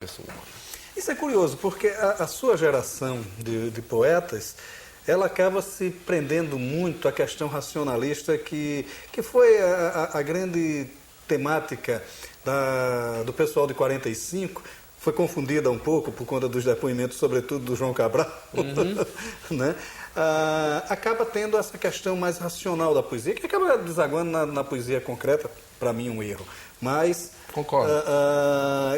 pessoa humana. Isso é curioso, porque a sua geração de poetas, ela acaba se prendendo muito à questão racionalista, que foi a grande temática do pessoal de 45, foi confundida um pouco por conta dos depoimentos, sobretudo do João Cabral, né? Acaba tendo essa questão mais racional da poesia, que acaba desaguando na poesia concreta, para mim um erro. Mas, concordo.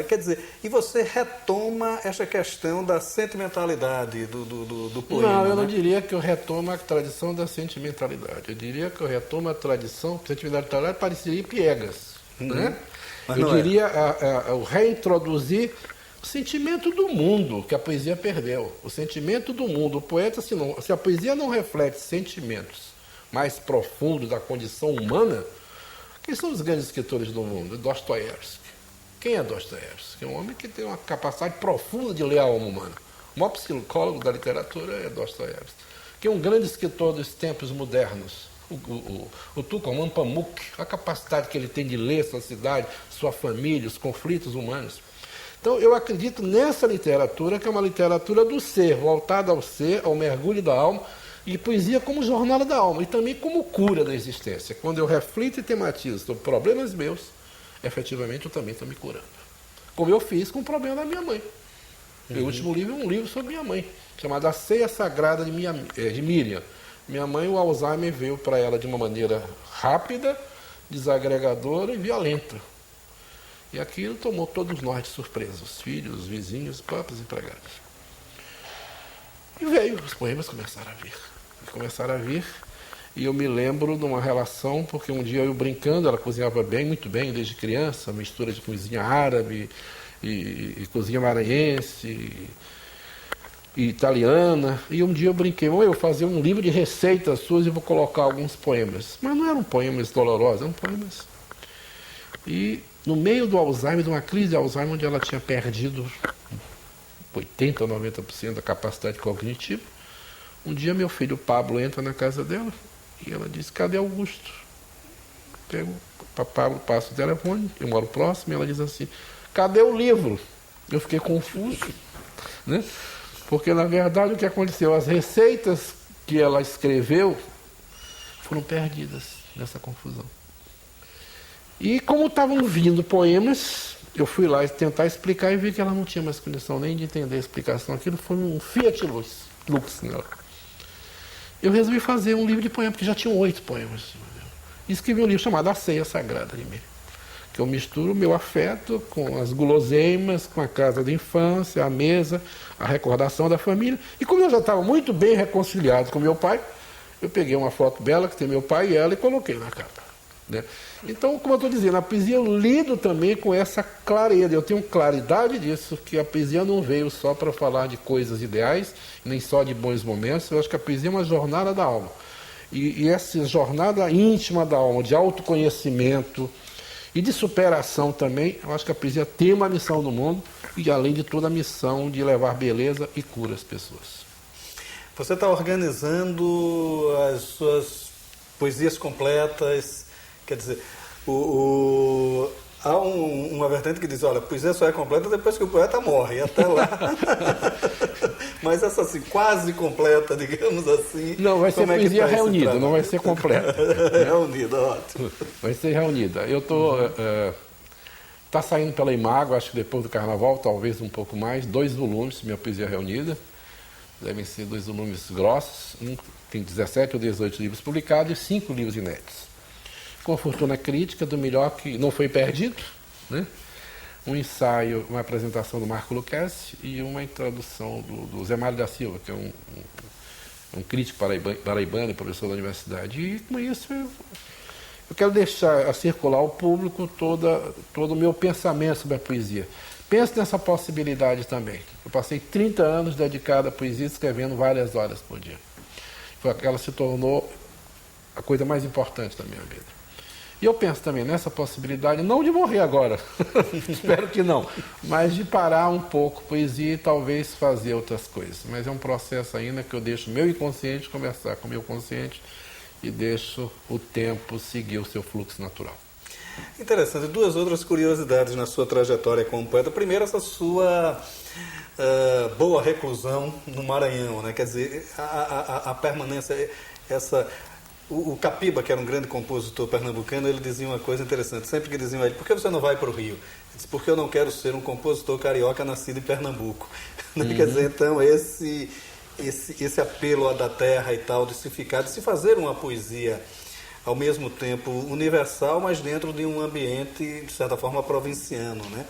Quer dizer, e você retoma essa questão da sentimentalidade do poema. Não, eu não né? diria que eu retomo a tradição da sentimentalidade. Eu diria que eu retomo a tradição, sentimentalidade pareceria piegas, né? Eu diria o reintroduzir o sentimento do mundo que a poesia perdeu. O sentimento do mundo. O poeta, se a poesia não reflete sentimentos mais profundos da condição humana, quem são os grandes escritores do mundo? Dostoiévski. Quem é Dostoiévski? É um homem que tem uma capacidade profunda de ler a alma humana. O maior psicólogo da literatura é Dostoiévski. Que é um grande escritor dos tempos modernos. O Tukulman Pamuk, a capacidade que ele tem de ler sua cidade, sua família, os conflitos humanos. Então, eu acredito nessa literatura, que é uma literatura do ser, voltada ao ser, ao mergulho da alma, e poesia como jornada da alma, e também como cura da existência. Quando eu reflito e tematizo sobre problemas meus, efetivamente eu também estou me curando. Como eu fiz com o problema da minha mãe. Meu último livro é um livro sobre minha mãe, chamado A Ceia Sagrada de Miriam. Minha mãe, o Alzheimer veio para ela de uma maneira rápida, desagregadora e violenta. E aquilo tomou todos nós de surpresa, os filhos, os vizinhos, os próprios empregados. E veio, os poemas começaram a vir, e eu me lembro de uma relação, porque um dia eu brincando, ela cozinhava bem, muito bem, desde criança, mistura de cozinha árabe e cozinha maranhense e italiana, e um dia eu brinquei, eu vou fazer um livro de receitas suas e vou colocar alguns poemas. Mas não eram poemas dolorosos, eram poemas. E no meio do Alzheimer, de uma crise de Alzheimer, onde ela tinha perdido 80% ou 90% da capacidade cognitiva, um dia meu filho Pablo entra na casa dela e ela diz, cadê Augusto? Pego para Pablo, passo o telefone, eu moro próximo, e ela diz assim, cadê o livro? Eu fiquei confuso, né? Porque, na verdade, o que aconteceu? As receitas que ela escreveu foram perdidas nessa confusão. E como estavam vindo poemas, eu fui lá tentar explicar e vi que ela não tinha mais condição nem de entender a explicação. Aquilo foi um Fiat Lux nela. Eu resolvi fazer um livro de poemas, porque já tinham 8 poemas. E escrevi um livro chamado A Ceia Sagrada de Miriam, que eu misturo o meu afeto com as guloseimas, com a casa de infância, a mesa, a recordação da família. E como eu já estava muito bem reconciliado com meu pai, eu peguei uma foto bela que tem meu pai e ela e coloquei na capa, né? Então, como eu estou dizendo, a poesia eu lido também com essa clareza. Eu tenho claridade disso, que a poesia não veio só para falar de coisas ideais, nem só de bons momentos. Eu acho que a poesia é uma jornada da alma. E essa jornada íntima da alma, de autoconhecimento e de superação também, eu acho que a poesia tem uma missão no mundo, e além de toda a missão de levar beleza e cura às pessoas. Você está organizando as suas poesias completas, quer dizer, há uma vertente que diz, olha, a poesia só é completa depois que o poeta morre, até lá. Mas essa assim, quase completa, digamos assim. Não, vai ser poesia reunida, não vai ser completa. Reunida, ótimo. Vai ser reunida. Eu estou... Está saindo pela Imago, acho que depois do Carnaval, talvez um pouco mais, 2 volumes, minha poesia reunida. Devem ser 2 volumes grossos, tem 17 ou 18 livros publicados e 5 livros inéditos. Com a fortuna crítica do melhor que não foi perdido, né? Um ensaio, uma apresentação do Marco Lucchesi e uma introdução do Zé Mário da Silva, que é um crítico paraibano e professor da universidade. E com isso eu quero deixar a circular ao público todo o meu pensamento sobre a poesia. Penso nessa possibilidade também. Eu passei 30 anos dedicado à poesia, escrevendo várias horas por dia. Ela se tornou a coisa mais importante da minha vida. E eu penso também nessa possibilidade, não de morrer agora, espero que não, mas de parar um pouco a poesia e talvez fazer outras coisas. Mas é um processo ainda que eu deixo o meu inconsciente conversar com o meu consciente e deixo o tempo seguir o seu fluxo natural. Interessante. Duas outras curiosidades na sua trajetória como poeta. Primeiro, essa sua boa reclusão no Maranhão, né? Quer dizer, a permanência, o Capiba, que era um grande compositor pernambucano, ele dizia uma coisa interessante. Sempre que diziam a ele, por que você não vai para o Rio? Ele disse, porque eu não quero ser um compositor carioca nascido em Pernambuco. Quer dizer, então, esse apelo à da terra e tal, de se fazer uma poesia ao mesmo tempo universal, mas dentro de um ambiente, de certa forma, provinciano, né?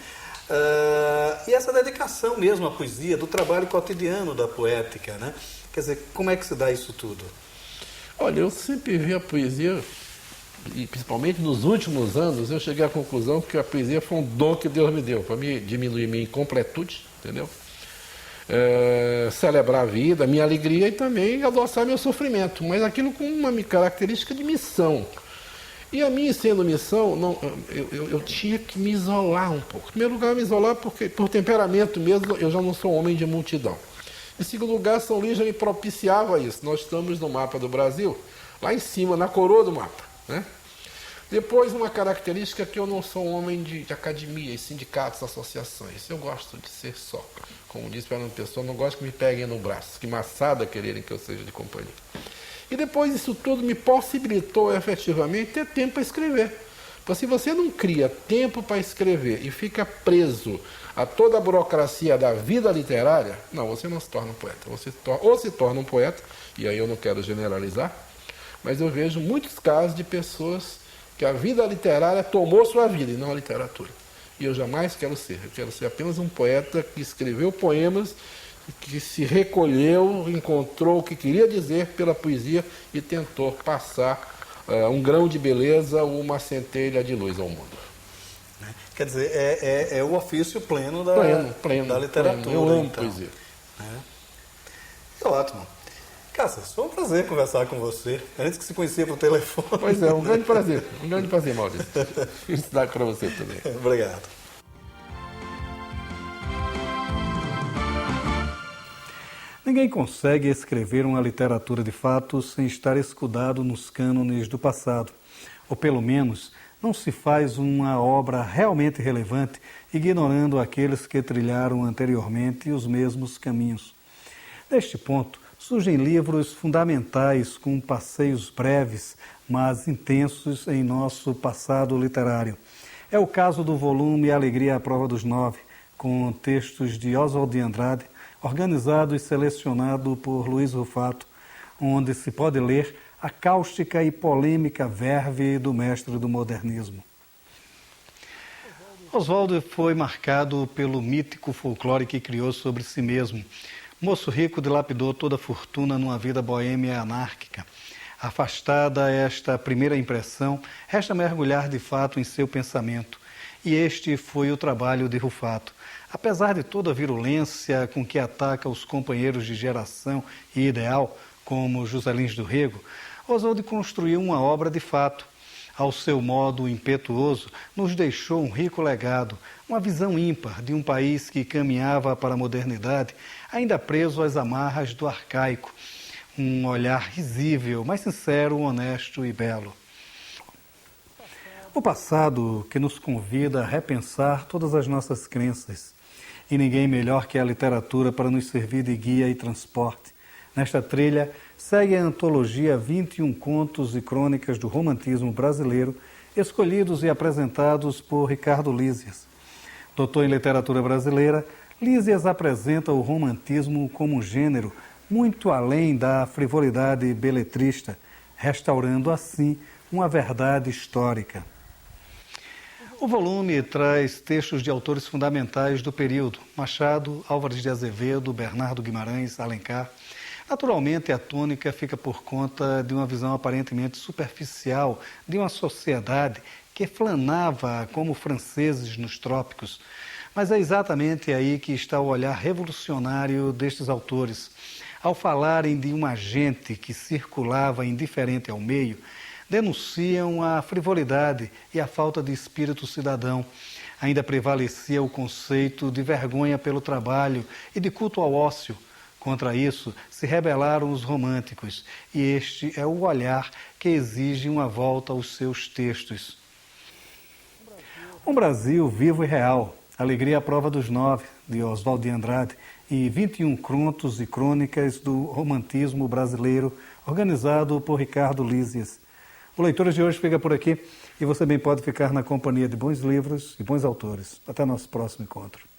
E essa dedicação mesmo à poesia, do trabalho cotidiano da poética, né? Quer dizer, como é que se dá isso tudo? Olha, eu sempre vi a poesia, e principalmente nos últimos anos, eu cheguei à conclusão que a poesia foi um dom que Deus me deu, para me diminuir minha incompletude, entendeu? Celebrar a vida, minha alegria e também adoçar meu sofrimento, mas aquilo com uma característica de missão. E a minha sendo missão, eu tinha que me isolar um pouco. Em primeiro lugar, me isolar porque, por temperamento mesmo, eu já não sou homem de multidão. Em segundo lugar, São Luís já me propiciava isso. Nós estamos no mapa do Brasil, lá em cima, na coroa do mapa, né? Depois, uma característica que eu não sou um homem de academias, sindicatos, associações. Eu gosto de ser só. Como disse Fernando Pessoa, não gosto que me peguem no braço, que maçada quererem que eu seja de companhia. E depois isso tudo me possibilitou efetivamente ter tempo para escrever. Porque se você não cria tempo para escrever e fica preso a toda a burocracia da vida literária, não, você não se torna um poeta. Ou se torna um poeta, e aí eu não quero generalizar, mas eu vejo muitos casos de pessoas que a vida literária tomou sua vida e não a literatura. E eu jamais quero ser. Eu quero ser apenas um poeta que escreveu poemas, que se recolheu, encontrou o que queria dizer pela poesia e tentou passar um grão de beleza ou uma centelha de luz ao mundo. Quer dizer, é o ofício pleno da literatura. Pleno. Eu amo poesia. É ótimo. Cássio, foi um prazer conversar com você. Antes que se conhecia por telefone. Pois é, um grande prazer, Maurício. Felicidade para você também. Obrigado. Ninguém consegue escrever uma literatura de fato sem estar escudado nos cânones do passado. Ou pelo menos, não se faz uma obra realmente relevante ignorando aqueles que trilharam anteriormente os mesmos caminhos. Neste ponto, surgem livros fundamentais com passeios breves, mas intensos em nosso passado literário. É o caso do volume Alegria à Prova dos 9, com textos de Oswald de Andrade, organizado e selecionado por Luiz Rufato, onde se pode ler a cáustica e polêmica verve do mestre do modernismo. Oswald foi marcado pelo mítico folclore que criou sobre si mesmo. Moço rico dilapidou toda a fortuna numa vida boêmia anárquica. Afastada esta primeira impressão, resta mergulhar de fato em seu pensamento. E este foi o trabalho de Rufato. Apesar de toda a virulência com que ataca os companheiros de geração e ideal, como José Lins do Rego, Oswald construiu uma obra de fato. Ao seu modo impetuoso, nos deixou um rico legado, uma visão ímpar de um país que caminhava para a modernidade, ainda preso às amarras do arcaico. Um olhar risível, mas sincero, honesto e belo. O passado que nos convida a repensar todas as nossas crenças. E ninguém melhor que a literatura para nos servir de guia e transporte. Nesta trilha, segue a antologia 21 contos e crônicas do romantismo brasileiro, escolhidos e apresentados por Ricardo Lísias. Doutor em literatura brasileira, Lísias apresenta o romantismo como um gênero muito além da frivolidade beletrista, restaurando assim uma verdade histórica. O volume traz textos de autores fundamentais do período: Machado, Álvares de Azevedo, Bernardo Guimarães, Alencar. Naturalmente, a tônica fica por conta de uma visão aparentemente superficial de uma sociedade que flanava como franceses nos trópicos. Mas é exatamente aí que está o olhar revolucionário destes autores. Ao falarem de uma gente que circulava indiferente ao meio, denunciam a frivolidade e a falta de espírito cidadão. Ainda prevalecia o conceito de vergonha pelo trabalho e de culto ao ócio. Contra isso, se rebelaram os românticos, e este é o olhar que exige uma volta aos seus textos. Um Brasil vivo e real, Alegria à prova dos 9, de Oswald de Andrade, e 21 contos e crônicas do romantismo brasileiro, organizado por Ricardo Lísias. O Leituras de hoje fica por aqui e você bem pode ficar na companhia de bons livros e bons autores. Até nosso próximo encontro.